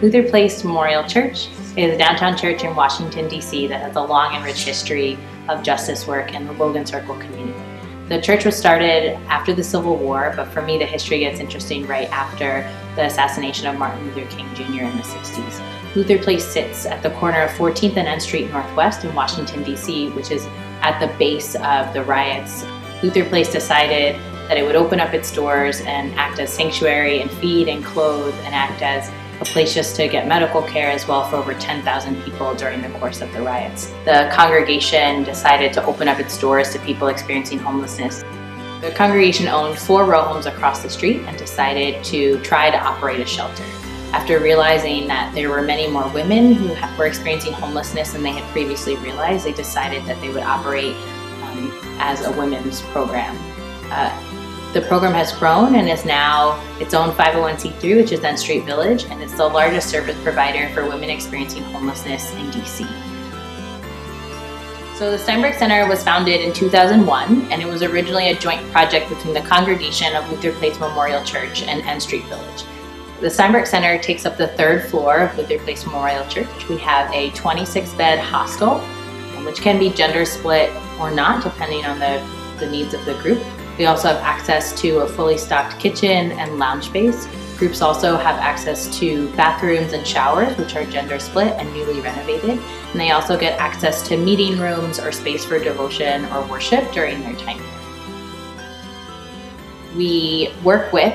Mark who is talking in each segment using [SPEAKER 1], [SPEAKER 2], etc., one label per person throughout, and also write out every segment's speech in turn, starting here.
[SPEAKER 1] Luther Place Memorial Church is a downtown church in Washington, D.C. that has a long and rich history of justice work in the Logan Circle community. The church was started after the Civil War, but for me the history gets interesting right after the assassination of Martin Luther King Jr. in the 60s. Luther Place sits at the corner of 14th and N Street Northwest in Washington, D.C., which is at the base of the riots. Luther Place decided that it would open up its doors and act as sanctuary and feed and clothe and act as a place just to get medical care as well for over 10,000 people during the course of the riots. The congregation decided to open up its doors to people experiencing homelessness. The congregation owned 4 row homes across the street and decided to try to operate a shelter. After realizing that there were many more women who were experiencing homelessness than they had previously realized, they decided that they would operate as a women's program. The program has grown and is now its own 501c3, which is N Street Village, and it's the largest service provider for women experiencing homelessness in DC. So the Steinbruck Center was founded in 2001, and it was originally a joint project between the congregation of Luther Place Memorial Church and N Street Village. The Steinbruck Center takes up the 3rd floor of Luther Place Memorial Church. We have a 26-bed hostel, which can be gender split or not, depending on the needs of the group. We also have access to a fully stocked kitchen and lounge space. Groups also have access to bathrooms and showers, which are gender split and newly renovated. And they also get access to meeting rooms or space for devotion or worship during their time here. We work with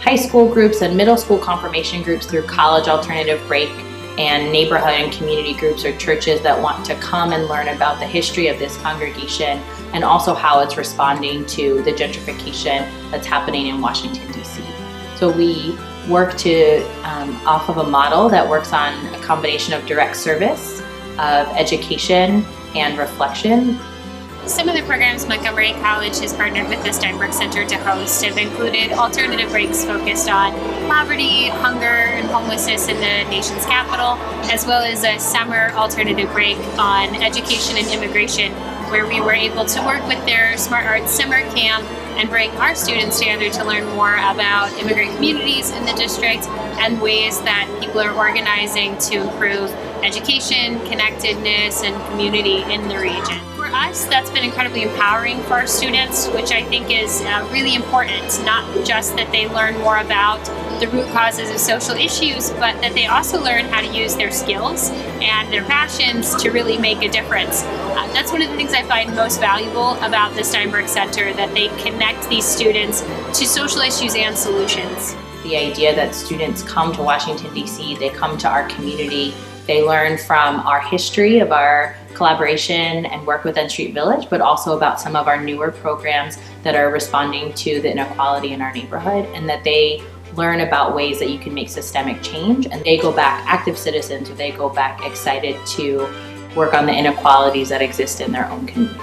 [SPEAKER 1] high school groups and middle school confirmation groups through College Alternative Break and neighborhood and community groups or churches that want to come and learn about the history of this congregation and also how it's responding to the gentrification that's happening in Washington, D.C. So we work off of a model that works on a combination of direct service, of education, and reflection.
[SPEAKER 2] Some of the programs Montgomery College has partnered with the Steinbruck Center to host have included alternative breaks focused on poverty, hunger, and homelessness in the nation's capital, as well as a summer alternative break on education and immigration, where we were able to work with their Smart Arts Summer Camp and bring our students together to learn more about immigrant communities in the district and ways that people are organizing to improve education, connectedness, and community in the region. For us, that's been incredibly empowering for our students, which I think is really important, not just that they learn more about the root causes of social issues, but that they also learn how to use their skills and their passions to really make a difference. That's one of the things I find most valuable about the Steinbruck Center, that they connect these students to social issues and solutions.
[SPEAKER 1] The idea that students come to Washington, D.C., they come to our community, they learn from our history of our collaboration and work with N Street Village, but also about some of our newer programs that are responding to the inequality in our neighborhood, and that they learn about ways that you can make systemic change, and they go back active citizens, or they go back excited to work on the inequalities that exist in their own community.